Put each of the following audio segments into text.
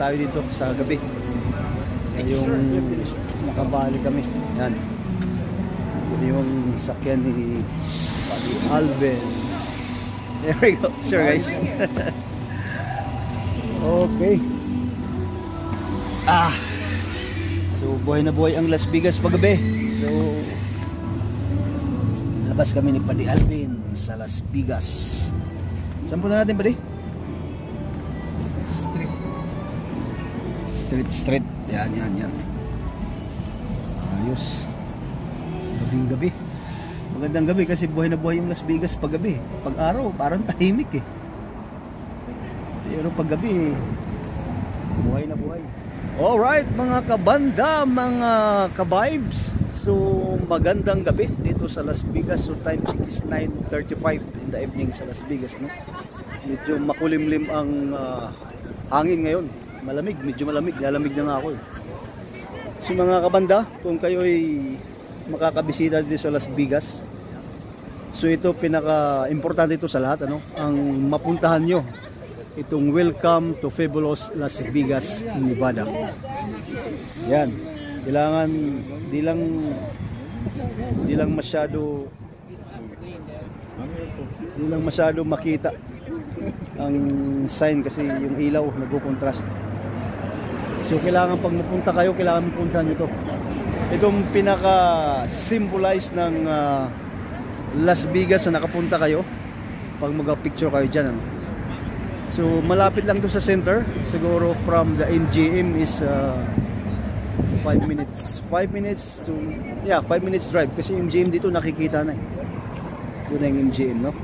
tayo dito sa gabi. Yung nakabali kami. Yan. Ito yung sakyan ni Buddy Alvin. There we go. Sure guys. Okay. So buhay na buhay ang Las Vegas paggabi. So labas kami ni Buddy Alvin sa Las Vegas. Saan punta natin, Buddy? Street. Yan. Ayos. Gabing gabi. Magandang gabi kasi buhay na buhay yung Las Vegas pag gabi. Pag araw, parang tahimik eh. Pero pag gabi, buhay na buhay. Alright mga kabanda, mga ka-vibes. So magandang gabi dito sa Las Vegas. So time check is 9:35 in the evening sa Las Vegas, no? Medyo makulimlim ang hangin ngayon. Malamig, medyo malamig. Lalamig na nga ako eh. So mga kabanda, kung kayo ay makakabisita dito sa Las Vegas, so ito pinaka-importante ito sa lahat, ano? Ang mapuntahan nyo itong Welcome to Fabulous Las Vegas, Nevada. Yan. Kailangan di lang masyado makita ang sign kasi yung ilaw nagko-contrast. So kailangan pag mapunta kayo, kailangan mapuntahan nyo ito. Itong pinaka-symbolize ng Las Vegas na nakapunta kayo pag mag-picture kayo dyan, ano? So malapit lang to sa center. Siguro from the MGM is 5 minutes to 5 minutes drive kasi yung MGM dito nakikita na eh. Doon na yung MGM, no?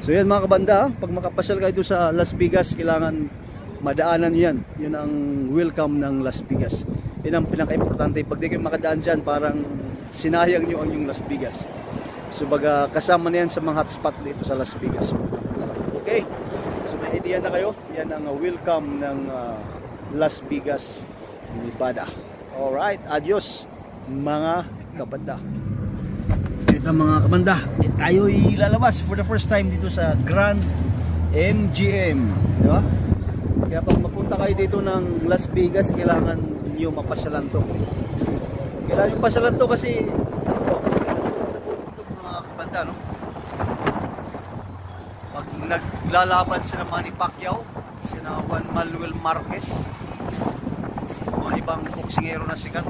So yan mga kabanda, pag makapasyal kayo dito sa Las Vegas, kailangan madaanan nyo yan. Yun ang welcome ng Las Vegas. Yan ang pinaka-importante. Pag di kayo makadaan dyan, parang sinayang nyo ang yung Las Vegas. So baga kasama na yan sa mga hotspot dito sa Las Vegas. Okay, so may idea na kayo. Yan ang welcome ng Las Vegas, Nevada. Alright, adios mga kabanda. Ito mga kabanda, tayo ilalabas for the first time dito sa Grand MGM, di ba? Kaya pag mapunta kayo dito ng Las Vegas, kailangan nyo mapasyalan to. Kailangan nyo pasyalan to kasi mga kabanda, no? Pag naglalaban sila Manny Pacquiao, sila Juan Manuel Marquez, mga ibang boksingero na sikat,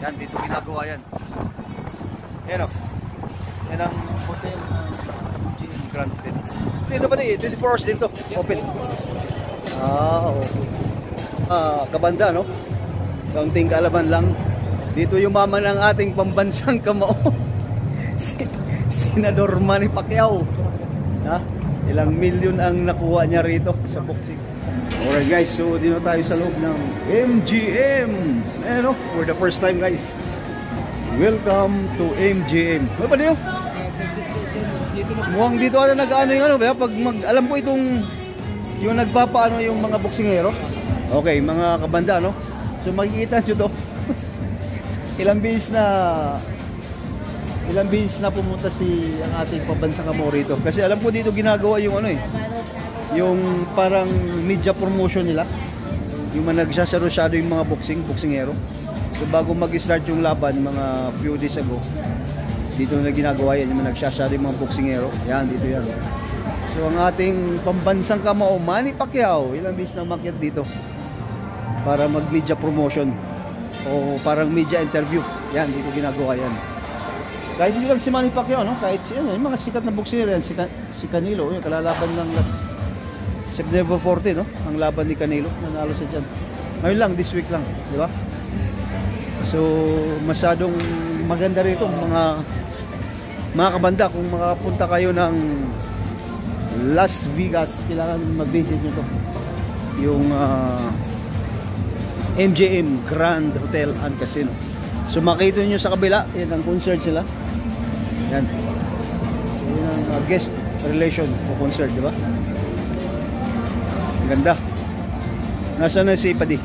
yan, dito ginagawa yan. Yan o. Yan ang hotel ng Grand Hotel. Dito ba na 24 hours dito? Open. Okay. Kabanda, no? Kaunting kaalaman lang. Dito yung mama ng ating pambansang kamao. Senador Manny Pacquiao. Ilang milyon ang nakuha niya rito sa boxing. Alright guys, so dito tayo sa loob ng MGM. Ayan o, for the first time guys. Welcome to MGM. Ano pa niyo? Mukhang dito ano nag-ano yung ano ba? Pag alam ko itong yung nagpapaano yung mga boksingero. Okay, mga kabanda, no? So makikita nyo to. Ilang beses na pumunta ang ating pambansang kamao rito. Kasi alam ko dito ginagawa yung ano eh. Yung parang media promotion nila. Yung mga nagsasaro-shado yung mga boksingero. So bago mag-start yung laban mga few days ago, dito na ginagawa yan, yung nagsasyari mga boksingero. Yan, dito yan. So ang ating pambansang kamao, Manny Pacquiao, ilang beses na umakyat dito para mag-media promotion o parang media interview. Yan, dito ginagawa yan. Kahit hindi lang si Manny Pacquiao, no? Kahit yung mga sikat na boksingero yan, si Canelo, yung kalalaban ng September 14, no? Ang laban ni Canelo, nanalo siya dyan. Ngayon lang, this week lang, di ba? So masyadong maganda rito mga kabanda. Kung makapunta kayo ng Las Vegas, kailangan mag-visit nyo to, yung MGM Grand Hotel and Casino. So makita nyo sa kabila, yan ang concert sila. Yan, yan ang guest relation o concert, di ba? Ganda. Nasaan na si Padi?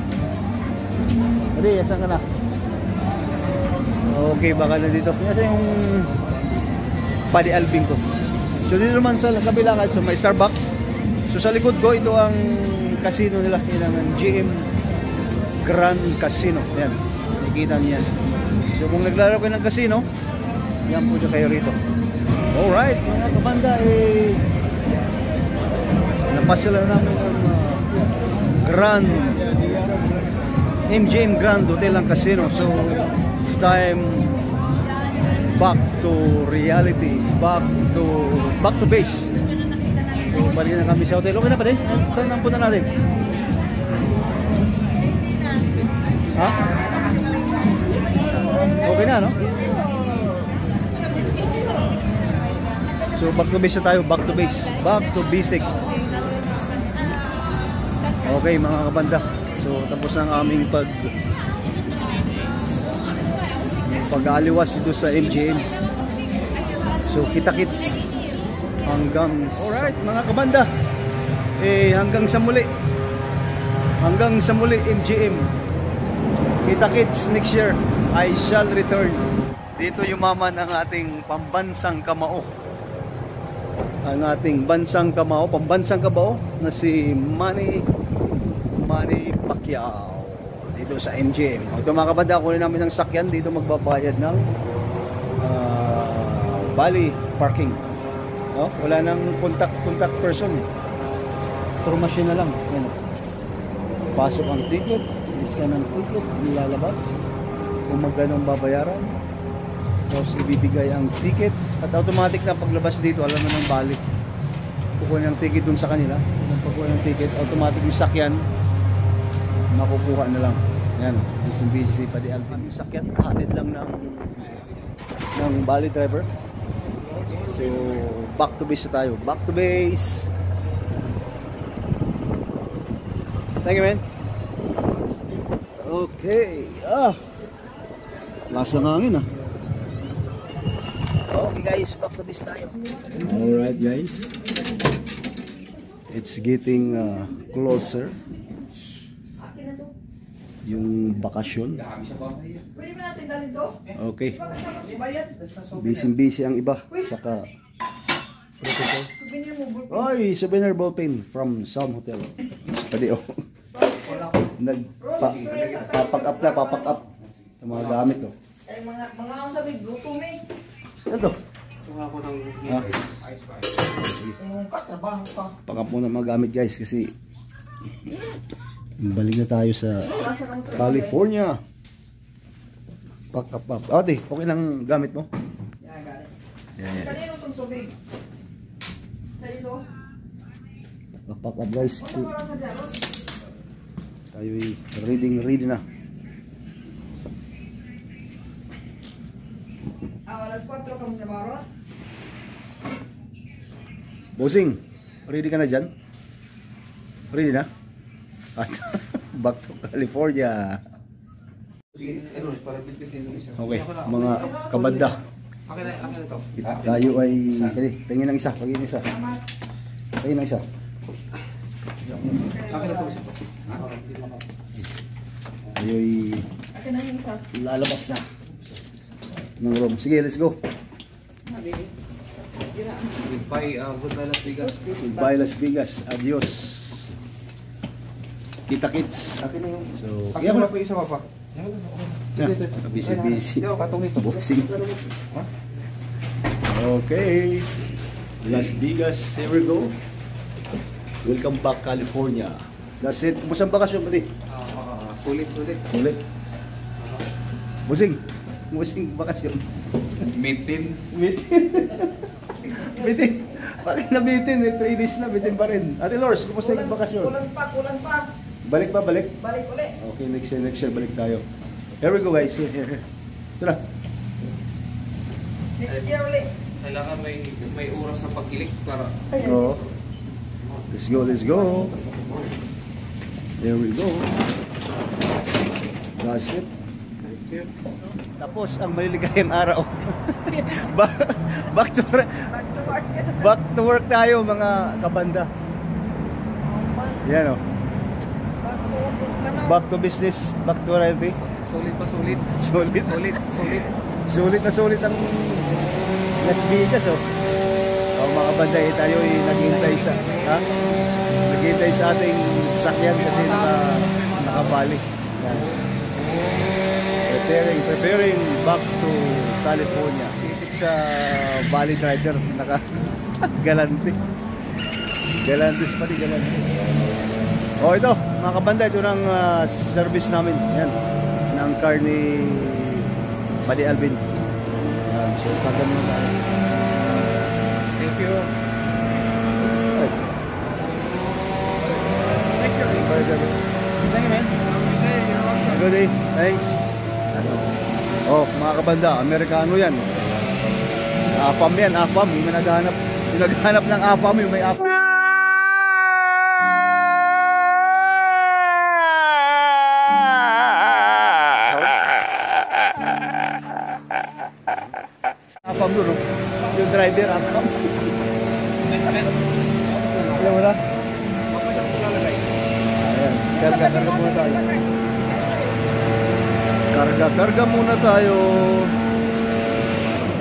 Padi, saan ka na? Okay, baka na dito. Ito yung Buddy Alvin ko. So dito naman sa kabila, so may Starbucks. So sa likod ko, ito ang casino nila. Yan ang MGM Grand Casino. Yan, nakikita niyo yan. So kung naglalaro kayo ng casino, yan po kayo rito. Alright, mga kabanda, napasala namin ang Grand MGM Grand Hotel and Casino. So it's time back to reality, back to base. So balik na kami sa hotel. Okay na ba din? Saan ang punta natin? Ha? Okay na, no? So back to base na tayo, back to base, back to basic. Okay mga kabanda. So tapos na ang aming pag-aaliwas dito sa MGM. So kita-kits hanggang, alright mga kabanda, hanggang sa muli MGM. Kita-kits next year. I shall return. Dito yumaman ang ating pambansang kamao, ang ating bansang kamao, pambansang kamao na si Manny Pacquiao dito sa MGM. Ito mga kabanda, kunin namin ng sakyan dito, magbabayad ng Bali parking. No? Wala nang contact person. Through machine na lang. Yan. Pasok ang ticket, iscan ang ticket, nilalabas kung magkano ang babayaran. Tapos ibibigay ang ticket at automatic na paglabas dito, alam na ng Bali. Kukuha ng ticket dun sa kanila. Kung pagkuha ng ticket, automatic yung sakyan makukuha na lang. Yan, busy pa di Alvin. Yung sakyan, hatid lang ng Bali driver. So, back to base na tayo. Back to base. Thank you, man. Okay. Lasa ng hangin, Okay, guys. Back to base tayo. Alright, guys. It's getting closer. Yung bakasyon. Okay. Busy ang iba. Saka oy, souvenir ballpen from Sound Hotel. Padio. Papak up. Yung mga gamit to. Ay mga sabi gutom Ito. Tunga ko ng ice pack. Katrabaho pa. Pakap muna mga gamit guys kasi balik na tayo sa California. Pack up. Okay lang gamit mo? Yeah. Kanino itong tubig? Kanino? Pack up guys. Tayo ready na. Alas 4 kami sa baro. Bossing, ready ka na dyan? Ready na? Back to California. Okay, mga kabanda. Akin na to. Tayo ay tingin ng isa, pagin isa. Tingin ng isa. Akin na to. Tayo ay Akin na yung isa. lalabas na ng room. Sige, let's go. Goodbye, goodbye Las Vegas. Goodbye Las Vegas. Adios. Kita-kits. So, Kaya mo na po isa pa. Busy. Katong nito. Bossing. Okay. Las Vegas, here we go. Welcome back California. That's it. Kumusta ang bakasyon pati? Sulit. Ulit. Busing. Busing bakasyon. Meeting. Bitin. Bakit na bitin? 3 days na, bitin pa rin. Ate Lors, kumusta yung bakasyon? Kulang pa. Balik Balik ulit. Okay, next year balik tayo. Here we go guys. Here. Ito na. Next year ulit. Kailangan may oras na pag-ilik para Oh. Let's go. There we go. That's it. Tapos ang maliligayang araw. back to work. Back to work tayo mga kabanda. Yan o. Back to business, back to reality. Solid. Sulit ang Las Vegas oh. Mga kabanda tayo ay naghihintay sa naghihintay sa ating sasakyan kasi nakabali. Yan. Preparing back to California. Titip sa Valley Driver, naka-galante. Galantes pa rin, galante. O ito, mga kabanda, ito ng service namin. Yan, ng car ni Buddy Alvin. Yan, so tagal mo na. Thank you. Thank you. Thank you, man. Good day. Thanks. Oh, mga kabanda, Amerikano yan. AFAM yan, AFAM. Yung naghahanap ng AFAM, yung may AFAM. AFAM doon, no? Yung driver, AFAM. Ayan mo na? Ayan, karga muna tayo. Karga muna tayo.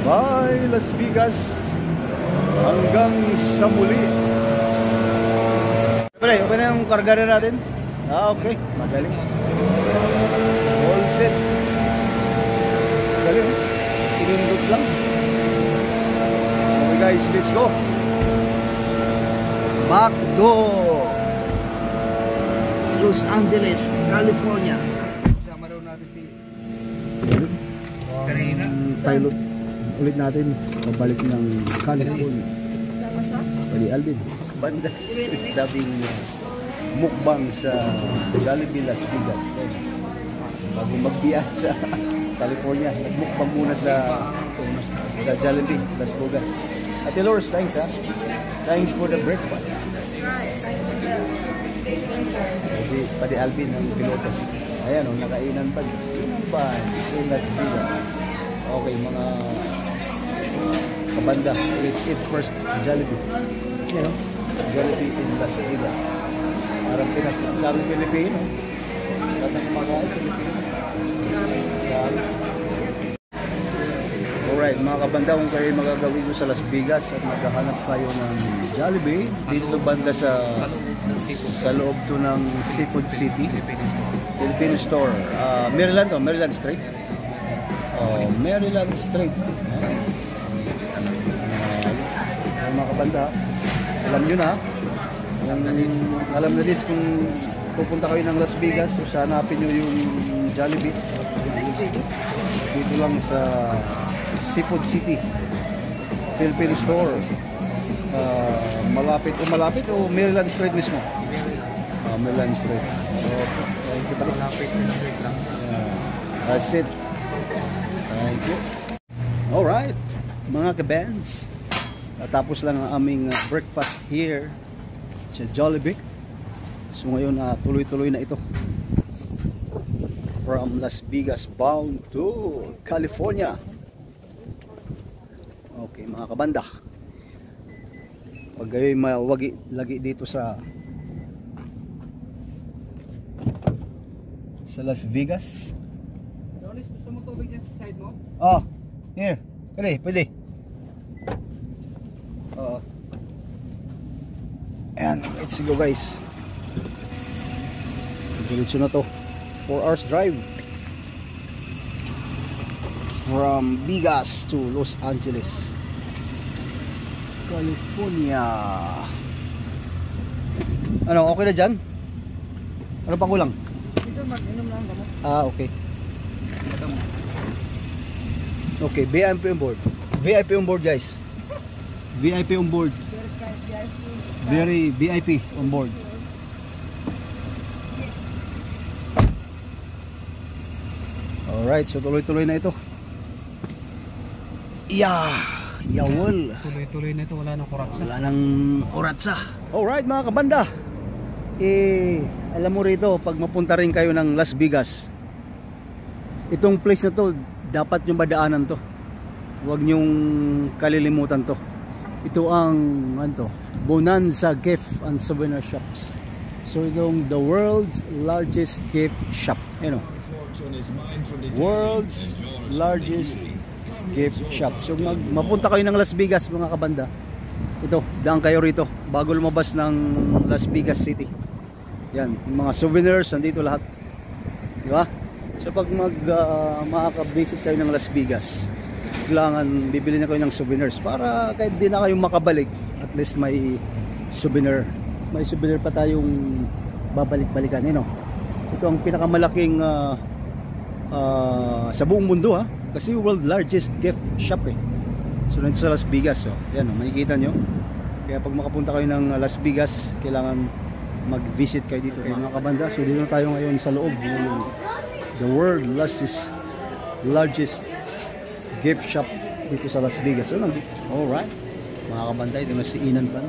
Bye, Las Vegas. Hanggang sa muli. Okay na yung karga na natin? Okay. Magaling. All set. Magaling. Pinundot lang. Okay guys, let's go. Back to Los Angeles, California. Sama daw natin si Karina. Pilot ulit natin pabalik ng California. Sama siya? Buddy Alvin, banda sabing mukbang sa Jollibee Las Vegas. Bago magbiyahe sa California, nagmukbang muna sa Jollibee Las Vegas. Ate Lourdes, thanks ha. Thanks for the breakfast. Kasi Buddy Alvin ang piloto. Ayan o, nakainan pa. Inan pa sa Las Vegas. Okay, mga kabanda. Let's eat first Jollibee. Ayan o, Jollibee in Las Vegas. Parang Pinas. Parang Pilipino. Katang makain Pilipino. Alright, mga kabanda, kung kayo magagawin nyo sa Las Vegas at maghahanap kayo ng Jollibee, dito banda sa loob to ng Seafood City, Filipino Store, Maryland, Maryland Street. Maryland Street. Mga kabanda, alam nyo na, alam na din kung pupunta kayo ng Las Vegas, so hanapin nyo yung Jollibee. Dito lang sa Seafood City, Filipino Store. Malapit o Maryland Street mismo? Maryland Street. Malapit sa street lang. That's it. Thank you. Alright, mga kabands. Tapos lang ang aming breakfast here sa Jollibee. So ngayon tuloy-tuloy na ito. From Las Vegas bound to California. Okay, mga kabanda. Pag kayo'y mawagi lagi dito sa Las Vegas. Donis, gusto mo tubig dyan sa side mo? Here. Pwede. Ayan, let's go guys. Diretso na to. 4 hours drive from Vegas to Los Angeles, California. Ano, okay na dyan? Ano pa kulang? Dito mag-inom lang gamot. Okay. Okay, VIP on board. VIP on board guys. VIP on board. Very VIP on board. Alright, so tuloy-tuloy na ito. Yawol. Tuloy-tuloy na ito, wala nang kuratsa. Wala nang oratsa. Alright mga kabanda. Alam mo rito, pag mapunta rin kayo ng Las Vegas, itong place na to, dapat nyo madaanan to. Huwag nyong kalilimutan to. Ito ang Bonanza Gift and Souvenir Shops. So itong the world's largest gift shop. World's largest gift shop. So mapunta kayo ng Las Vegas mga kabanda, ito, daan kayo rito bago lumabas ng Las Vegas City. Yan, yung mga souvenirs nandito lahat. Di ba? So pag makaka-visit kayo ng Las Vegas, kailangan bibili na kayo ng souvenirs para kahit di na kayo makabalik, at least may souvenir. May souvenir pa tayong babalik-balikan, you know. Ito ang pinakamalaking sa buong mundo, ha, kasi world largest gift shop eh. So nandito sa Las Vegas, so yan, makikita nyo. Kaya pag makapunta kayo ng Las Vegas, kailangan mag-visit kayo dito, mga kabanda. So dito na tayo ngayon sa loob ng the world largest gift shop dito sa Las Vegas. So alright, mga kabanda, ito na si Inan Ban.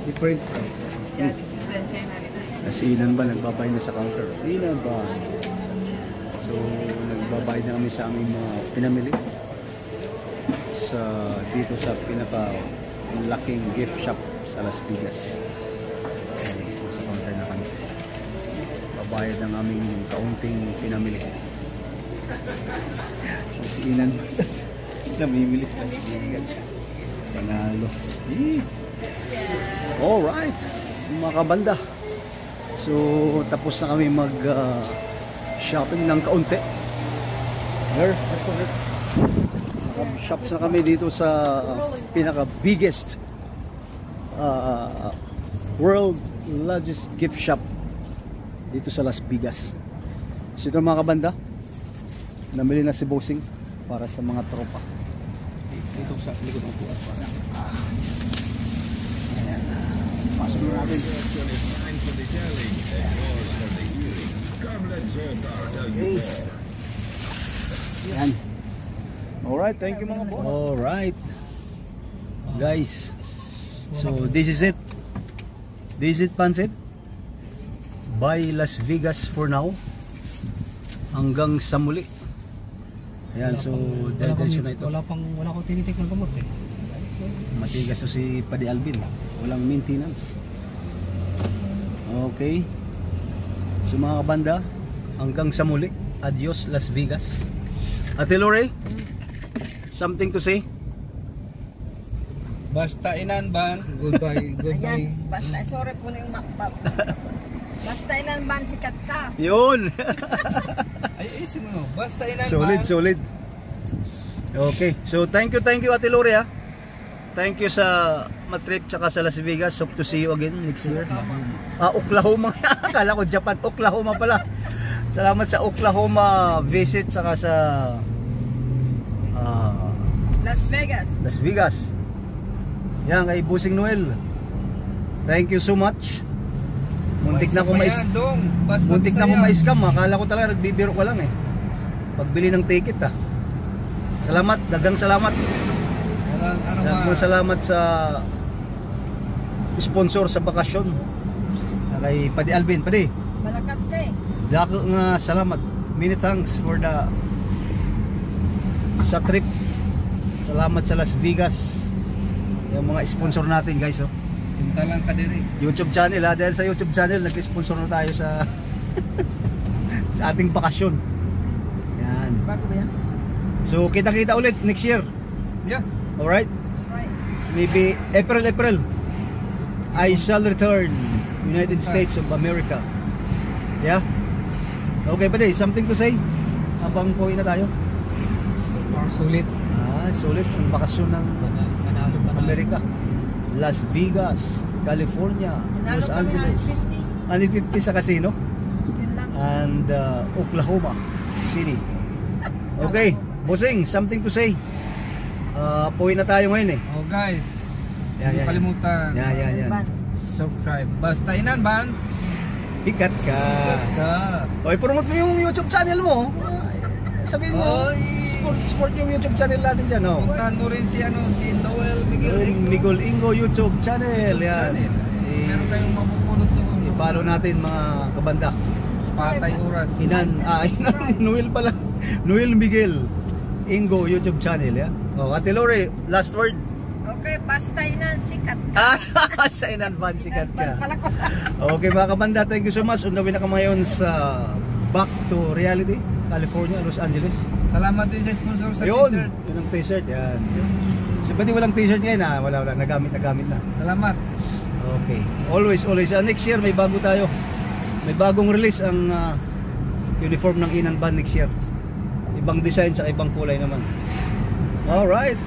Different. Si Inan Ban nagbabayad na sa counter. Inan Ban. So nagbabayad na kami sa aming mga pinamili dito sa pinaka-laking gift shop sa Las Vegas. Sa counter na kami. Babayad ng aming kaunting pinamili. Si Inan namimili sa Las Vegas. Panalo. Alright, mga kabanda. So tapos na kami mag shopping ng kaunti. Here, shops na kami dito sa pinaka biggest world largest gift shop dito sa Las Vegas. So ito, mga kabanda, namili na si Bossing para sa mga tropa dito sa likod ng puwan. Ayan, pasok na natin. Okay. Yan. Alright, thank you mga boss. Alright, guys, so this is it. This is it, Pansit. Bye Las Vegas for now. Hanggang sa muli. Ayan, so diretso na ito. Wala akong tinitik ng gamot eh. Matigas so si Paddy Alvin. Walang maintenance. Okay. So mga kabanda, hanggang sa muli. Adios Las Vegas. Ate Lore, something to say? Basta Inan Ban. Goodbye. Ayan, basta, sorry po na yung makpap. Basta Inan Ban, sikat ka. Yun. Ay, mo. Basta Inan Ban. Solid. Okay, so thank you Ate Lore, ha. Thank you sa Matrip tsaka sa Las Vegas. Hope to see you again next year. Oklahoma. Akala ko Japan. Oklahoma pala. Salamat sa Oklahoma visit tsaka sa Las Vegas. Yan kay Busing Noel. Thank you so much. Muntik na ko ma-scam. Akala ko talaga nagbibiro ko lang eh. Pagbili ng ticket ah. Salamat, dagang salamat. Dagang salamat sa sponsor sa bakasyon. Kay Paddy Alvin, Paddy. Malakas ka eh. Dagang salamat. Many thanks for sa trip. Salamat sa Las Vegas. Yung mga sponsor natin, guys, oh. Punta lang ka diri. YouTube channel, ha. Dahil sa YouTube channel nag-sponsor na tayo sa sa ating bakasyon. Yan. Bago ba yan? So kita-kita ulit next year. Yeah. Alright? Right. Maybe April I shall return United States of America. Yeah? Okay ba day? Something to say? Habang pauwi na tayo? Sulit. Sulit ang bakasyon ng Amerika. Las Vegas, California, Los Angeles. 150 sa casino. And Oklahoma City. Okay, Bossing, something to say? Pauwi na tayo ngayon eh. Oh guys, Yan. kalimutan. Yan. Subscribe. Basta Inan Ban. Sikat ka. Oy, promote mo yung YouTube channel mo. Sabihin mo, support yung YouTube channel natin dyan, oh. Puntahan mo rin si Noel Miguel Ingo YouTube channel. Yan. Meron tayong mapupulot doon. I-follow natin mga kabanda. Patay oras. Inan Noel pala. Noel Miguel Ingo YouTube channel, yan. Oh, Ate Lore, last word. Okay, basta Inan, sikat ka. Sa Inan Ban, sikat ka. Pala ko. Okay mga kabanda, thank you so much. Undawin na ka ngayon sa Back to Reality, California, Los Angeles. Salamat din sa sponsor sa Yun, t-shirt. yun ang t-shirt, yan. So, pwede walang t-shirt ngayon ha? Wala, nagamit na. Salamat. Okay. Always. Next year may bago tayo. May bagong release ang uniform ng Inan Band next year. Ibang design sa ibang kulay naman. Alright.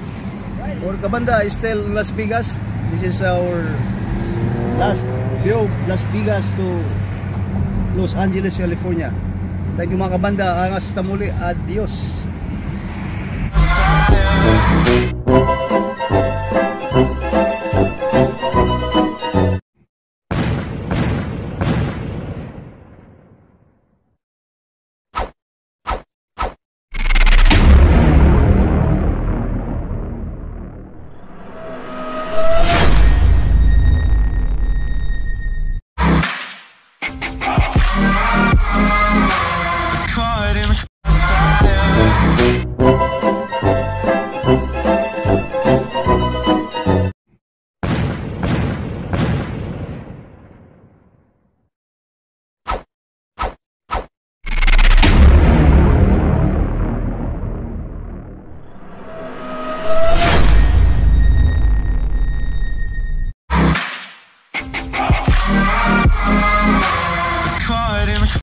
For Kabanda, still Las Vegas. This is our last view, Las Vegas to Los Angeles, California. Thank you mga Kabanda. Hasta muli. Adios.